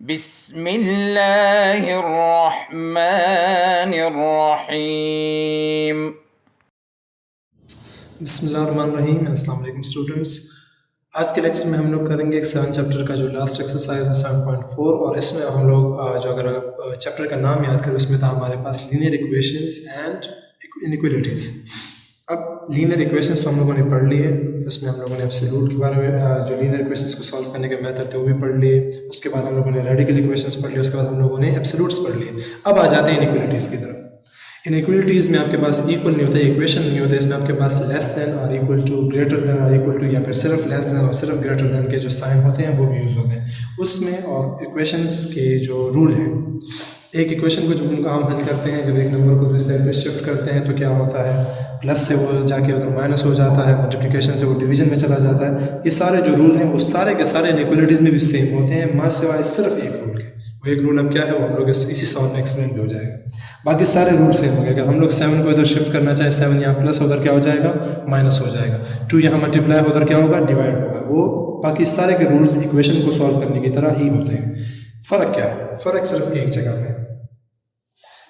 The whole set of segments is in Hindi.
बिस्मिल्लाहिर्रहमानिर्रहीम। बिस्मिल्लाहिर्रहमानिर्रहीम। अस्सलाम वालेकुम स्टूडेंट्स। आज के लेक्चर में हम लोग करेंगे एक 7 चैप्टर का जो लास्ट एक्सरसाइज है 7.4, और इसमें हम लोग जो अगर चैप्टर का नाम याद करें उसमें था हमारे पास लीनियर इक्वेशंस एंड इनइक्वालिटीज़। अब लीनियर इक्वेशंस तो हम लोगों ने पढ़ लिए, उसमें हम लोगों ने एब्सोल्यूट के बारे में जो लीनियर इक्वेशंस को सॉल्व करने के मेथड थे वो भी पढ़ लिए। उसके बाद हम लोगों ने रेडिकल इक्वेशंस पढ़ लिए, उसके बाद हम लोगों ने एब्सोल्यूट्स पढ़ लिए। अब आ जाते हैं इनइक्वालिटीज़ की तरफ। इनइक्वालिटीज़ में आपके पास इक्वल नहीं होता, इक्वेशन नहीं होता, इसमें आपके पास लेस देन और इक्वल टू, ग्रेटर देन और इक्वल टू, या फिर सिर्फ लेस देन और सिर्फ ग्रेटर देन के जो साइन होते हैं वो भी यूज़ होते हैं उसमें। और इक्वेशंस के जो रूल हैं, एक इक्वेशन को जब हम आम हल करते हैं, जब एक नंबर को दूसरे साइड पे शिफ्ट करते हैं तो क्या होता है, प्लस से वो जाके उधर माइनस हो जाता है, मल्टीप्लिकेशन से वो डिवीजन में चला जाता है। ये सारे जो रूल हैं वो सारे के सारे इनइक्वालिटीज़ में भी सेम होते हैं, माँ सिवाय सिर्फ एक रूल के। वो एक रूल अब क्या है वो हम लोग इसी सवाल में एक्सप्लेन भी हो जाएगा। बाकी सारे रूल सेम हो गए। अगर हम लोग 7 को इधर शिफ्ट करना चाहें, 7 यहाँ प्लस उधर क्या हो जाएगा, माइनस हो जाएगा। 2 यहाँ मल्टीप्लाई उधर क्या होगा, डिवाइड होगा। वो बाकी सारे के रूल्स इक्वेशन को सॉल्व करने की तरह ही होते हैं। फ़र्क क्या है, फ़र्क सिर्फ एक जगह पे।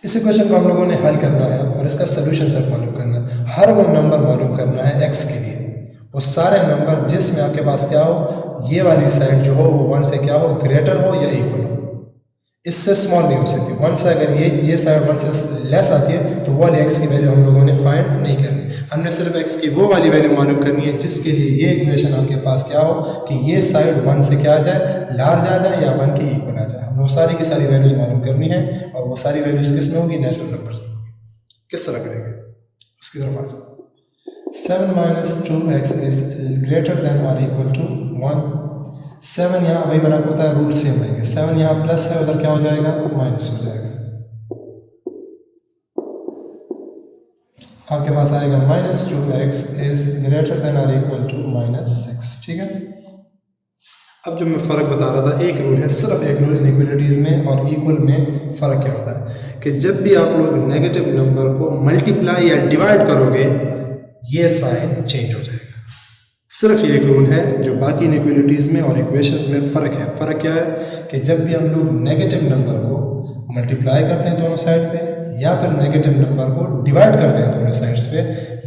इस इक्वेशन को हम लोगों ने हल करना है और इसका सोल्यूशन सेट मालूम करना है। हर वो नंबर मालूम करना है एक्स के लिए, वो सारे नंबर जिसमें आपके पास क्या हो, ये वाली साइड जो हो वो 1 से क्या हो, ग्रेटर हो या इक्वल हो, इससे स्मॉल नहीं हो सकती। 1 से अगर ये साइड 1 से लेस आती है तो वो वाली एक्स की वैल्यू हम लोगों ने फाइंड नहीं करनी। हमने सिर्फ एक्स की वो वाली वैल्यू मालूम करनी है जिसके लिए ये इक्वेशन आपके पास क्या हो कि ये साइड 1 से क्या आ जाए, लार्ज आ जाए या 1 के इक्वल आ जाए। हमें वो सारी की सारी वैल्यूज मालूम करनी है, और वो सारी वैल्यूज किस में होगी, नेचुरल नंबर्स में होगी। किस तरह करेंगे उसकी तरफ आ जाओ। 7 - 2x इज ग्रेटर देन और इक्वल टू 1। 7 यहाँ वही बना होता है, रूल सेम रहेंगे। 7 यहाँ प्लस है, उधर क्या हो जाएगा, माइनस हो जाएगा। आपके पास आएगा -2x इज ग्रेटर देन और इक्वल टू -6। ठीक है। अब जो मैं फ़र्क बता रहा था, एक रूल है, सिर्फ एक रूल इनइक्वालिटीज़ में और इक्वल में फ़र्क क्या होता है कि जब भी आप लोग नेगेटिव नंबर को मल्टीप्लाई या डिवाइड करोगे ये साइन चेंज हो जाएगा। सिर्फ ये एक रूल है जो बाकी इनइक्वालिटीज़ में और इक्वेशंस में फ़र्क है। फ़र्क क्या है कि जब भी हम लोग नेगेटिव नंबर को मल्टीप्लाई करते हैं दोनों साइड पे, या फिर नेगेटिव नंबर को डिवाइड करते हैं दोनों साइड्स पे,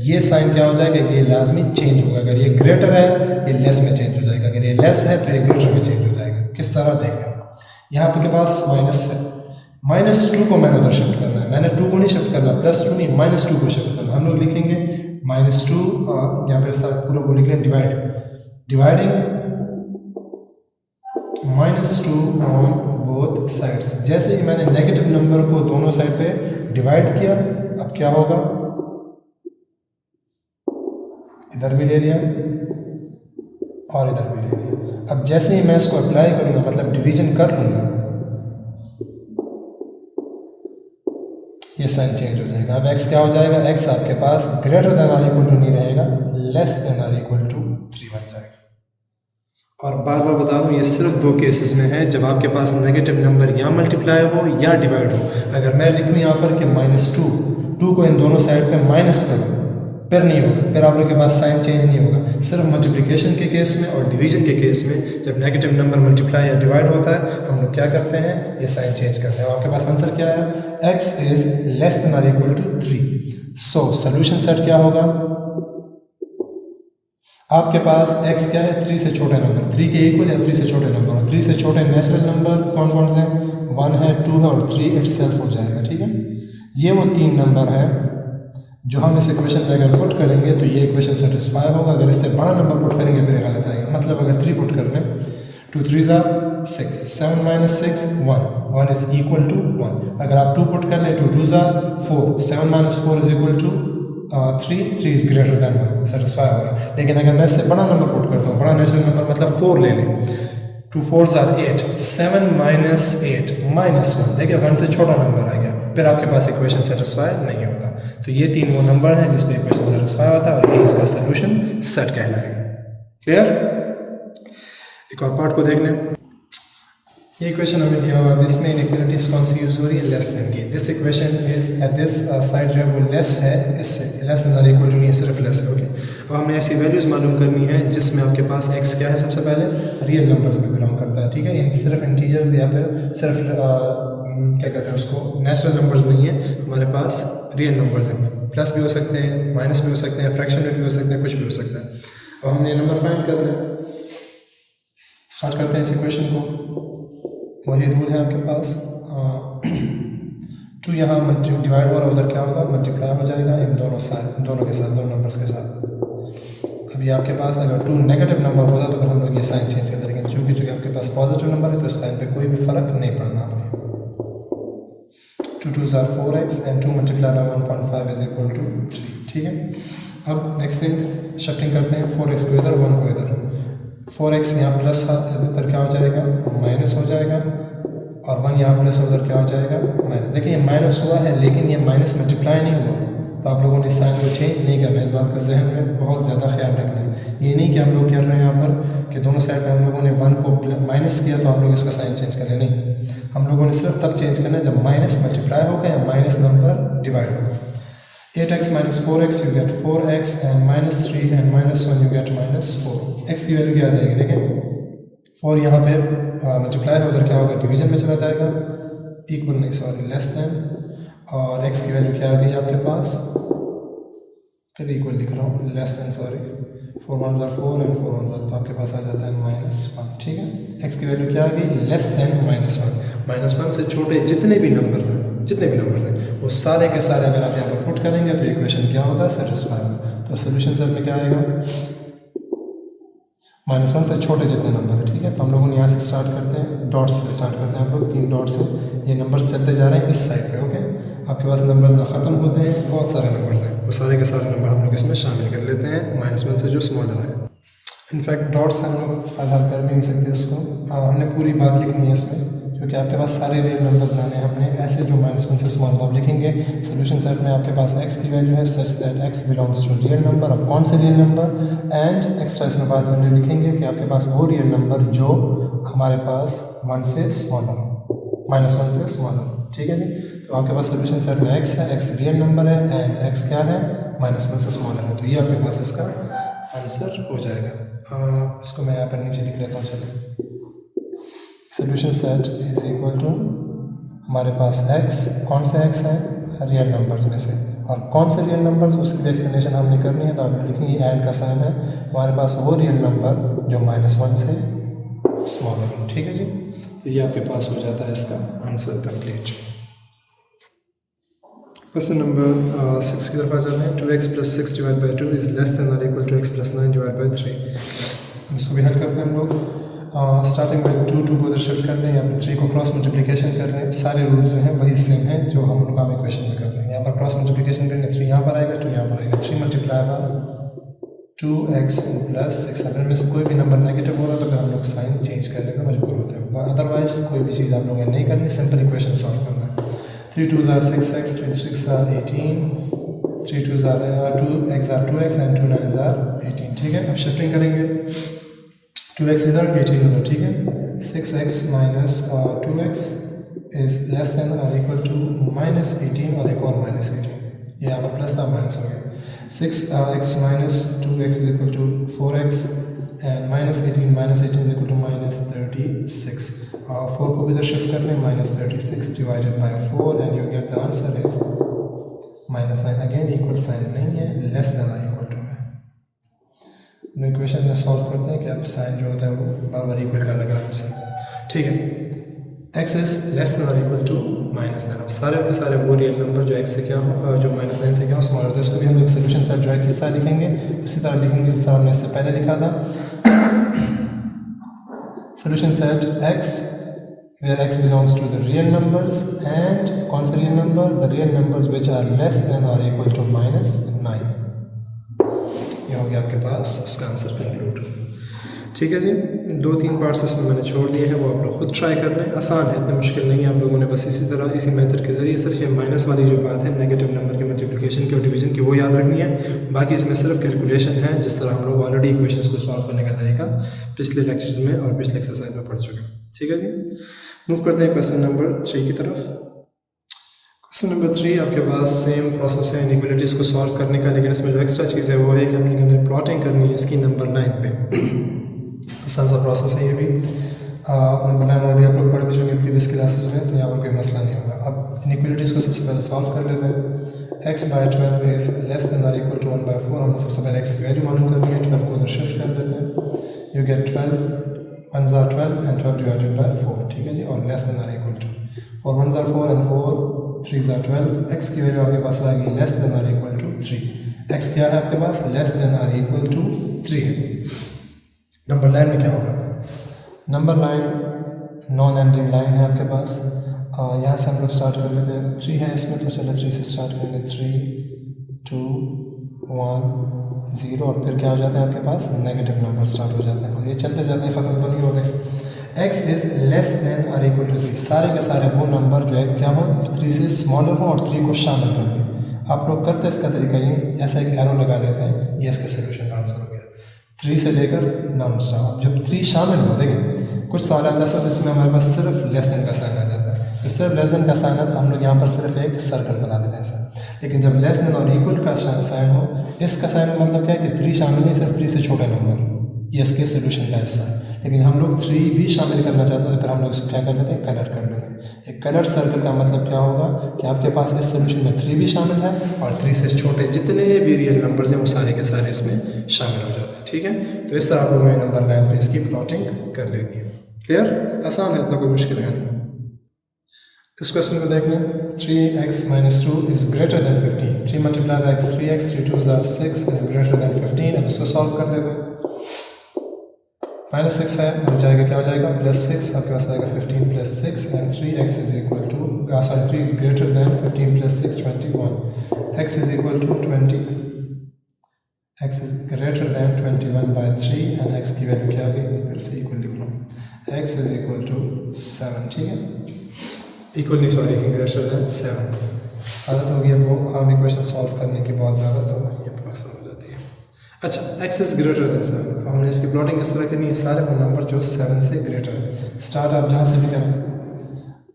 ये साइन क्या हो जाएगा, ये लाजमी चेंज होगा। अगर ये ग्रेटर है ये लेस में चेंज हो जाएगा, अगर ये लेस है तो ये ग्रेटर में चेंज हो जाएगा। किस तरह देखना, यहाँ पे के पास माइनस है, -2 को मैंने उधर शिफ्ट करना है, मैंने 2 को नहीं शिफ्ट करना, +2 नहीं -2 को शिफ्ट करना। हम लोग लिखेंगे -2, यहाँ पे पूरा वो लिख लें, डिवाइडिंग -2 ऑन बोथ साइड्स। जैसे ही मैंने नेगेटिव नंबर को दोनों साइड पे डिवाइड किया, अब क्या होगा, इधर भी ले लिया और इधर भी ले लिया। अब जैसे ही मैं इसको अप्लाई करूंगा, मतलब डिवीजन कर लूंगा, ये साइन चेंज हो जाएगा। अब x क्या हो जाएगा, x आपके पास ग्रेटर देन और इक्वल टू नहीं रहेगा, लेस देन और इक्वल टू 3 बन जाएगा। और बार बार बता रहा हूँ, ये सिर्फ 2 केसेस में है, जब आपके पास नेगेटिव नंबर या मल्टीप्लाई हो या डिवाइड हो। अगर मैं लिखूँ यहाँ पर कि -2 को इन दोनों साइड पे माइनस करूँ, फिर नहीं होगा, फिर आप लोग के पास साइन चेंज नहीं होगा। सिर्फ मल्टीप्लिकेशन के केस में और डिवीजन के केस में जब नेगेटिव नंबर मल्टीप्लाई या डिवाइड होता है, हम लोग क्या करते हैं, ये साइन चेंज करते हैं। आपके पास आंसर क्या है, x इज लेस देन और equal to 3। So solution set क्या होगा, आपके पास x क्या है, 3 से छोटे नंबर, 3 के इक्वल या 3 से छोटे नंबर, और 3 से छोटे नेचुरल नंबर कौन कौन से, 1 है, 2 है और 3 इटसेल्फ हो जाएगा। ठीक है, ये वो 3 नंबर हैं जो हम इस इक्वेशन में अगर पुट करेंगे तो ये इक्वेशन सेटिस्फाई होगा। अगर इससे बड़ा नंबर पुट करेंगे फिर गलत आएगा। मतलब अगर 3 पुट कर लें, 2 3 6, 7 - 6 1 इज इक्वल टू 1। अगर आप 2 पुट कर लें, 2 2 4, 7 - 4 is equal to 3 is greater than 1, satisfy हो रहा है। लेकिन अगर मैं इससे बड़ा नंबर पुट करता हूँ, बड़ा नेचुरल नंबर मतलब 4 ले लें, 2 4 8, 7 - 8 -1, देखिए 1 से छोटा नंबर आ गया, फिर आपके पास इक्वेशन सेटिस्फाई नहीं होता। तो ये 3 वो नंबर हैं जिस पे इक्वेशन सेटिस्फाई होता है, और ये इसका सोल्यूशन सेट कहलाएगा। क्लियर। एक और पार्ट को देख लें। ये इक्वेशन हमें दिया हुआ है, इसमें इनइक्वालिटीज कौन सी यूज़ हो रही है, लेस देन की। This equation is at this side जो है वो लेस है इससे, लेस देन और इक्वल टू नहीं, सिर्फ लेस है। ओके, अब हमें ऐसी वैल्यूज़ मालूम करनी है जिसमें आपके पास x क्या है, सबसे पहले रियल नंबर्स में बिलोंग करता है, ठीक है, सिर्फ इंटीजर्स या फिर सिर्फ क्या कहते हैं उसको, नेचुरल नंबर्स नहीं है, हमारे पास रियल नंबर्स हैं। प्लस भी हो सकते हैं, माइनस भी हो सकते हैं, फ्रैक्शन में भी हो सकते हैं, कुछ भी हो सकता है। अब हमने नंबर फाइंड करना है, स्टार्ट करते हैं इस इक्वेशन को। वही रूल है आपके पास, 2 यहाँ डिवाइड हो रहा है, उधर क्या होगा, मल्टीप्लाई हो जाएगा इन दोनों के साथ, दोनों नंबर्स के साथ। अभी आपके पास अगर 2 नेगेटिव नंबर होता तो फिर हम लोग ये साइन चेंज करते, लेकिन चूँकि आपके पास पॉजिटिव नंबर है तो इस साइन पे कोई भी फ़र्क नहीं पड़ना आपने। 2 2s are 4x and 2 multiplied by 1.5 is equal to 3, ठीक है। अब नेक्स्ट थिंग शिफ्टिंग करते हैं, 4x को इधर, 1 को इधर। 4x यहाँ प्लस इधर क्या हो जाएगा, माइनस हो जाएगा, और 1 यहाँ प्लस उधर क्या हो जाएगा, माइनस। देखिए ये माइनस हुआ है लेकिन ये माइनस मल्टीप्लाई नहीं हुआ, तो आप लोगों ने इस साइन को चेंज नहीं करना है, इस बात का जहन में बहुत ज़्यादा ख्याल रखना है। ये नहीं कि हम लोग कर रहे हैं यहाँ पर कि दोनों साइड में हम लोगों ने 1 को माइनस किया तो आप लोग इसका साइन चेंज करें, नहीं, हम लोगों ने सिर्फ तब चेंज करना है जब माइनस मल्टीप्लाई होगा या माइनस नंबर डिवाइड होगा। 8x minus 4x you get 4x and minus 3 and minus 1 you get minus 4। x की वैल्यू क्या आ जाएगी, देखिए 4 यहाँ पे मल्टीप्लाई है, उधर क्या होगा, डिवीजन में चला जाएगा, इक्वल नहीं सॉरी लेस देन, और x की वैल्यू क्या आ गई आपके पास, फिर इक्वल लिख रहा हूँ, less than sorry, 4 1s are 4 and 4 1s are, तो आपके पास आ जाता है -1, ठीक है। x की वैल्यू क्या आ गई, लेस देन -1। -1 से छोटे जितने भी नंबर्स हैं वो सारे के सारे अगर आप यहाँ पर पुट करेंगे तो इक्वेशन क्या होगा, सेटिस्फाई होगा। तो सोल्यूशन सेट में क्या आएगा, -1 से छोटे जितने नंबर है, ठीक है। तो हम लोगों ने यहाँ से स्टार्ट करते हैं, डॉट्स से स्टार्ट करते हैं, आप लोग 3 डॉट से ये नंबर्स चलते जा रहे हैं इस साइड पे। ओके, आपके पास नंबर्स ना ख़त्म होते हैं, बहुत सारे नंबर्स हैं, वो सारे के सारे नंबर हम लोग इसमें शामिल कर लेते हैं, -1 से जो स्मॉलर है। इनफैक्ट डॉट से हम लोग फ़िलहाल कर भी नहीं सकते इसको, हमने पूरी बात लिखनी है इसमें, क्योंकि आपके पास सारे रियल नंबर्स लाने हैं हमने, ऐसे जो -1 से स्मॉल आप लिखेंगे। सोल्यूशन सेट में आपके पास x की वैल्यू है such that x belongs to real number. अब कौन से रियल नंबर, एंड एक्स्ट्रा इसमें बाद में लिखेंगे कि आपके पास वो रियल नंबर जो हमारे पास 1 से स्मॉलर हो, -1 से स्मॉलर, ठीक है जी। तो आपके पास सोल्यूशन सेट में x है, x रियल नंबर है, एंड x क्या है, -1 से स्मॉलर है, तो ये आपके पास इसका आंसर हो जाएगा। इसको मैं यहाँ पर नीचे लिख लेता हूँ, चलिए। Solution set is equal to हमारे पास x, कौन से x है, रियल नंबर्स में से, और कौन से रियल नंबर्स उसकी भी एक्सप्लेनेशन हमने करनी है, तो आप लिखेंगे एंड का साइन है, हमारे पास वो रियल नंबर जो -1 से स्मॉलर हो, ठीक है जी। तो ये आपके पास हो जाता है इसका आंसर कंप्लीट। क्वेश्चन नंबर 6 की तरफ आ जाते हैं। 2x + 6 divide by 2 is less than और equal to x + 9 divide by 3। इसको भी हल करते हैं हम लोग। स्टार्टिंग में 2 को उधर शिफ्ट कर लें, या फिर 3 को क्रॉस मल्टीप्लिकेशन कर लें। सारे रूल्स जो हैं वही सेम हैं जो हम लोग काम इक्वेशन में करते हैं। यहाँ पर क्रॉस मल्टीप्लिकेशन करेंगे, 3 यहाँ पर आएगा, 2 यहाँ पर आएगा, 3 मल्टीप्लाई बाय 2x + 6। अगर इनमें से कोई भी नंबर नेगेटिव हो रहा है तो फिर हम लोग साइन चेंज करने में मजबूर होते हैं, अदरवाइज कोई भी चीज़ आप लोगों ने नहीं करनी, सिंपल इक्वेशन सॉल्व करना है। 3 2s are 6x, 3 6s are 18, 3 2s are 2x are 2x and 2 9s are 18, ठीक है। अब शिफ्टिंग करेंगे, 2x इधर 18 उधर, ठीक है। 6x minus 2x is less than और इक्वल टू -18 और एक और -18, ये यहाँ पर प्लस था माइनस हो गया। 6x minus 2x is equal to 4x and -18 is equal to -36। 4 को भी इधर शिफ्ट कर लें, -36 divided by 4 and you get the answer is -9। Again equal sign नहीं है, लेस देन और इक्वल टू है। इक्वेशन में सॉल्व करते हैं कि अब साइन जो होता है वो बार बार इक्वल का लग रहा है हमसे, ठीक है। x इज लेस देन और इक्वल टू -9। अब सारे के सारे वो रियल नंबर जो x से क्या हो, जो -9 से क्या हो, स्मॉलर होता है, उसको भी हम लोग सोल्यूशन सेट जो है किस तरह लिखेंगे, उसी तरह लिखेंगे जिस तरह हमने इससे पहले लिखा था। Solution set x where x belongs to the real numbers and कौन से real number, the real numbers which are less than or equal to -9। ये हो गया आपके पास इसका आंसर कंक्लूड। ठीक है जी, 2-3 पार्ट्स इसमें मैंने छोड़ दिए हैं, वो आप लोग खुद ट्राई कर लें, आसान है, इतना मुश्किल नहीं है। आप लोगों ने बस इसी तरह इसी मेथड के ज़रिए सिर्फ ये माइनस वाली जो बात है नेगेटिव नंबर की मल्टीप्लिकेशन की और डिवीजन की वो याद रखनी है। बाकी इसमें सिर्फ कैलकुलेशन है, जिस तरह हम लोग ऑलरेडी इक्वेशंस को सॉल्व करने का तरीका पिछले लेक्चर्स में और पिछले एक्सरसाइज में पढ़ चुके हैं। ठीक है जी, मूव करते हैं क्वेश्चन नंबर 3 की तरफ। क्वेश्चन नंबर 3 आपके पास सेम प्रोसेस है इनइक्वालिटीज़ को सॉल्व करने का, लेकिन इसमें जो एक्स्ट्रा चीज़ है वो है कि हमने प्लॉटिंग करनी है इसकी नंबर लाइन पे। आसान सा प्रोसेस है ये भी। नंबर लाइन ऑलरेडी आप लोग पढ़ भी चुके प्रीवियस क्लासेस में, तो यहाँ पर कोई मसला नहीं होगा। अब इनइक्वालिटीज़ को सबसे पहले सॉल्व कर लेते हैं। x by 12 is less than और इक्वल टू 1/4। हमने सबसे पहले x की वैल्यू मालूम करनी है, 12 को उधर शिफ्ट कर लेते हैं। You get 12 1s are 12 and 12 divided by 4। ठीक है जी, और लेस देन और equal to 4 1s are 4 and 4 3s are 12। x की वैल्यू आपके पास आ गई लेस देन और इक्वल टू 3। x क्या है आपके पास? लेस देन और इक्वल टू 3 है। नंबर लाइन में क्या होगा? Number line non ending line है आपके पास। यहाँ से हम लोग स्टार्ट कर लेते हैं। 3 है इसमें, तो चलो 3 से स्टार्ट करेंगे। 3 2 1 0 और फिर क्या हो जाता है आपके पास? नेगेटिव नंबर स्टार्ट हो जाते हैं और ये चलते जाते हैं, ख़त्म तो नहीं होते। x इज़ लेस देन और इक्वल टू 3। सारे के सारे वो नंबर जो है क्या हो? 3 से स्मॉलर हो और 3 को शामिल कर दें। आप लोग करते हैं इसका तरीका ये, ऐसा एक एरो लगा देते हैं, ये इसका सोल्यूशन का आंसर हो गया। 3 से लेकर नॉन स्टॉप। जब 3 शामिल हो, देखें कुछ सवाल आता है जिसमें हमारे पास सिर्फ लेस देन का साइन आ जाता है। तो सिर्फ लेस देन का साइन आता है, हम लोग यहाँ पर सिर्फ एक सर्कल बना देते हैं ऐसा। लेकिन जब लेस देन और इक्वल का साइन हो, इसका साइन मतलब क्या है कि 3 शामिल नहीं, सिर्फ 3 से छोटे नंबर, ये इसके सोल्यूशन का हिस्सा है। लेकिन हम लोग 3 भी शामिल करना चाहते हैं, तो फिर हम लोग इसको क्या कर लेते हैं? कलर कर लेते हैं। एक कलर सर्कल का मतलब क्या होगा कि आपके पास इस सोल्यूशन में 3 भी शामिल है और 3 से छोटे जितने भी रियल नंबर्स हैं वो सारे के सारे इसमें शामिल हो जाते हैं। ठीक है, तो इस तरह आप लोगों ने नंबर लाइन पर इसकी प्लॉटिंग कर लेनी है। क्लियर? आसान है, इतना कोई मुश्किल है नहीं। इस क्वेश्चन को देख लें। 3x minus 2 is greater than 15। 3 multiplied by x 3x 3 2s are 6 is greater than 15। अब इसको सॉल्व कर लेते हैं। माइनस 6 है, हो जाएगा क्या हो जाएगा? +6। आपके पास आएगा 15 + 6 and 3x is equal to 3 is greater than 15 + 6 21। x is equal to 20। x is greater than 21/3 and x की वैल्यू क्या आ गई? फिर से इक्वल लिख लो। x is equal to 7। ठीक है, इक्वल नहीं, सॉरी, ग्रेटर दैन 7। आदत हो गई है वो आम इक्वेशन सॉल्व करने की बहुत ज़्यादा, तो ये अक्सर हो जाती है। अच्छा, x इज़ ग्रेटर दैन 7। हमने इसकी प्लॉटिंग किस तरह करनी है? सारे वो नंबर जो 7 से ग्रेटर है। स्टार्ट आप जहाँ से भी करें,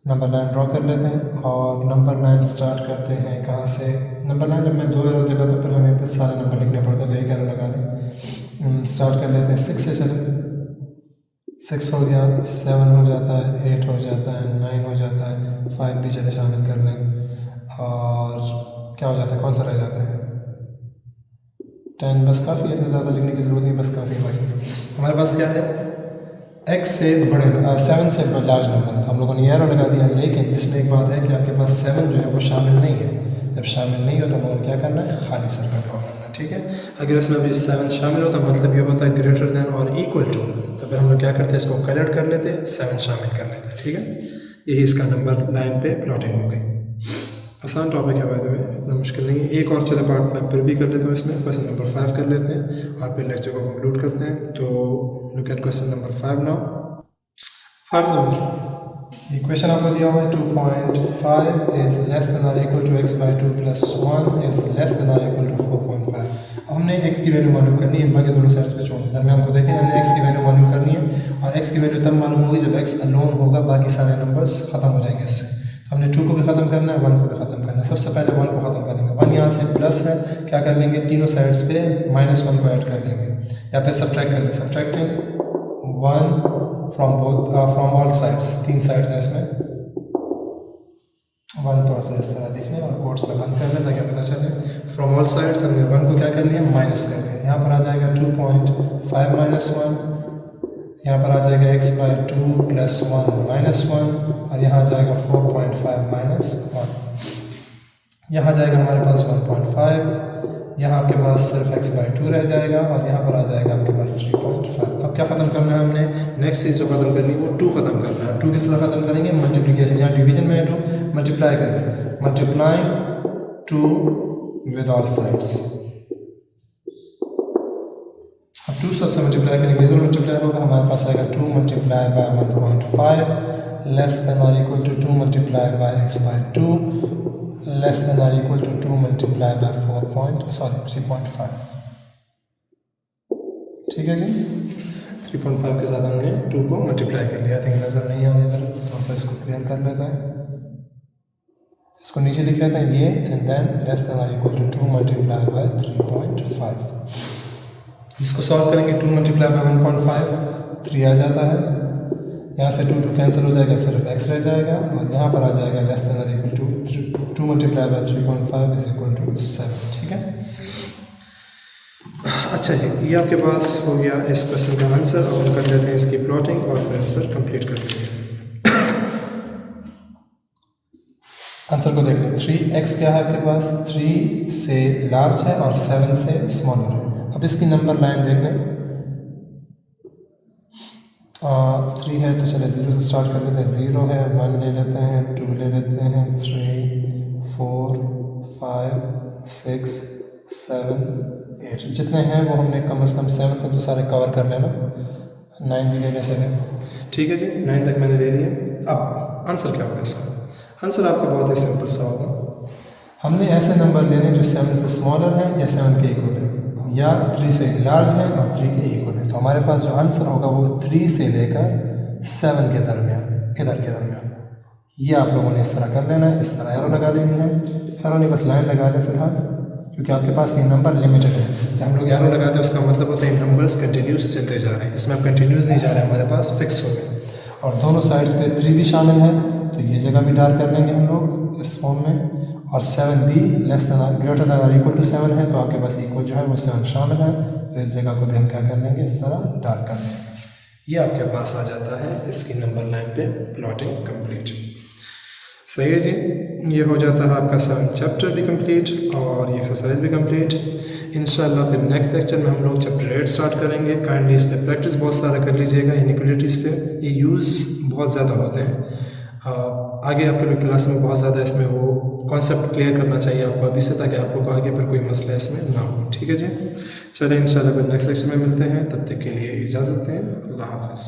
नंबर लाइन ड्रॉ कर लेते हैं और नंबर लाइन स्टार्ट करते हैं कहाँ से? नंबर लाइन जब मैं 2 एरो जगह तो फिर हमें फिर सारे नंबर लिखने पड़ते हैं, तो एक एरो लगा दें। स्टार्ट कर लेते हैं 6 से। चलें, 6 हो गया, 7 हो जाता है, 8 हो जाता है, 9 हो जाता है, 5 भी चले शामिल कर लें और क्या हो जाता है? कौन सा रह जाता है? 10। बस काफ़ी है, इतना ज़्यादा लिखने की ज़रूरत नहीं, बस काफ़ी है भाई। हमारे पास क्या है? x से बड़े 7 से लार्ज नंबर है, हम लोगों ने एरो लगा दिया। लेकिन इसमें एक बात है कि आपके पास 7 जो है वो शामिल नहीं है। जब शामिल नहीं हो तो हम लोगों ने क्या करना है? खाली सर्कल ड्रॉ करना है। ठीक है, अगर इसमें अभी 7 शामिल हो तो मतलब ये होता है ग्रेटर देन और इक्वल टू, तो फिर हम लोग क्या करते हैं? इसको कलर कर लेते हैं, 7 शामिल कर लेते हैं। ठीक है, यही इसका नंबर लाइन पे प्लॉटिंग हो गई। आसान टॉपिक है बाय द वे, इतना मुश्किल नहीं है। एक और चले पार्ट मैं फिर भी कर लेता हूँ इसमें। क्वेश्चन नंबर 5 कर लेते हैं और फिर लेक्चर को कंक्लूड करते हैं। तो look at question number 5 now. 5 नंबर इक्वेशन आपको दिया हुआ है 2.5 इज़ लेस देन और equal to x by 2 + 1 is less than और इक्वल टू 4.5। हमने x की वैल्यू मालूम करनी है, बाकी दोनों साइड पे छोड़ दें। दरमियान को देखें, हमने x की वैल्यू मालूम करनी है और x की वैल्यू तब मालूम होगी जब x अलोन होगा, बाकी सारे नंबर्स ख़त्म हो जाएंगे इससे। तो हमने 2 को भी ख़त्म करना है, 1 को भी ख़त्म करना है। सबसे पहले 1 को ख़त्म करेंगे। 1 यहाँ से प्लस है, क्या कर लेंगे? तीनों साइड्स पे -1 को ऐड कर लेंगे या फिर सब्ट्रैक्ट कर लेंगे। Subtracting 1 from all sides, 3 sides हैं इसमें। 1 थोड़ा सा इस तरह लिख लें और कोट्स में बंद कर लें ताकि पता चले। फ्रॉम ऑल साइड्स हमने 1 को क्या कर लिया? माइनस कर लिया। यहाँ पर आ जाएगा 2.5 - 1, यहाँ पर आ जाएगा x बाई 2 + 1 - 1 और यहाँ आ जाएगा 4.5 - 1। यहाँ जाएगा हमारे पास 1.5, यहाँ आपके पास सिर्फ x बाई 2 रह जाएगा और यहाँ पर आ जाएगा आपके पास 3.5। अब क्या ख़त्म करना है हमने? नेक्स्ट चीज़ जो ख़त्म करनी है वो 2 ख़त्म करना है। 2 किस तरह ख़त्म करेंगे? मल्टीप्लिकेशन, यहाँ डिवीजन में है 2, मल्टीप्लाई कर लें। Multiplying 2 with all sides. अब 2 सबसे मल्टीप्लाई करेंगे, इधर मल्टीप्लाई होगा, हमारे पास आएगा 2 मल्टीप्लाई बाय 1.5 लेस देन और equal to 2 multiply by x by 2 less than और इक्वल टू 2 मल्टीप्लाई बाय 3.5। ठीक है जी, 3.5 के साथ हमने 2 को मल्टीप्लाई कर लिया। आई थिंक नज़र नहीं आ रहा इधर, थोड़ा सा इसको क्लियर कर लेते हैं, इसको नीचे लिख लेते हैं ये, एंड देन लेस देन और इक्वल टू 2 मल्टीप्लाई बाय 3.5। इसको सॉल्व करेंगे, 2 मल्टीप्लाई बाय 1.5 3 आ जाता है, यहाँ से 2 कैंसिल हो जाएगा, सिर्फ x रह जाएगा, और यहाँ पर आ जाएगा लेस देन और equal to 2 multiply by 3.5 is equal to 7। ठीक है, अच्छा जी, ये आपके पास हो गया इस क्वेश्चन का आंसर, और कर लेते हैं इसकी प्लॉटिंग और फिर आंसर कंप्लीट कर लेंगे। आंसर को देख लें, 3x क्या है आपके पास, 3 से लार्ज है और 7 से स्मॉलर है। अब इसकी नंबर लाइन देख लें, 3 है तो चले 0 से स्टार्ट कर लेते हैं, 0 है, 1 ले लेते हैं, 2 ले लेते हैं, 3 4 5 6 7 8, जितने हैं वो हमने कम से कम 7 तक तो सारे कवर कर लेना, 9 भी लेने चले। ठीक है जी, 9 तक मैंने ले लिया। अब आंसर क्या होगा इसका, आंसर आपका बहुत ही सिंपल सा होगा, हमने ऐसे नंबर लेने जो 7 से स्मॉलर हैं या 7 के इक्वल है, या 3 से लार्ज है और 3 के इक्वल है। तो हमारे पास जो आंसर होगा वो 3 से लेकर 7 के दरमियान, इधर के दरमियान। ये आप लोगों ने इस तरह कर लेना है, इस तरह एरो लगा देनी है, एरो नहीं बस लाइन लगा दें फिलहाल, क्योंकि आपके पास ये नंबर लिमिटेड है। जब हम लोग एरो लगाते हैं उसका मतलब होता है नंबर्स कंटिन्यूस चलते जा रहे हैं, इसमें आप कंटिन्यूस नहीं जा रहे हैं, हमारे पास फिक्स हो गए, और दोनों साइड्स पे 3 भी शामिल है, तो ये जगह भी डार्क कर लेंगे हम लोग इस फॉर्म में, और 7 भी लेस देन ग्रेटर देन और इक्वल टू 7 है, तो आपके पास इक्वल जो है वो 7 शामिल है, तो इस जगह को भी हम क्या कर लेंगे, इस तरह डार्क कर लेंगे। ये आपके पास आ जाता है इसकी नंबर लाइन पे प्लॉटिंग कंप्लीट। सही है जी, ये हो जाता है आपका 7 चैप्टर भी कंप्लीट और ये एक्सरसाइज भी कंप्लीट। इंशाल्लाह फिर नेक्स्ट लेक्चर में हम लोग चैप्टर 8 स्टार्ट करेंगे। काइंडली इस पर प्रैक्टिस बहुत सारा कर लीजिएगा, इनइक्वलिटीज़ पे ये यूज़ बहुत ज़्यादा होते हैं। आगे आपके लोग क्लास में बहुत ज़्यादा इसमें वो कॉन्सेप्ट क्लियर करना चाहिए आपको अभी से, ताकि आप लोग को आगे पर कोई मसला इसमें ना हो। ठीक है जी, चलिए इंशाल्लाह फिर नेक्स्ट लेक्चर में मिलते हैं, तब तक के लिए इजाज़त दें, अल्लाह हाफ़िज़।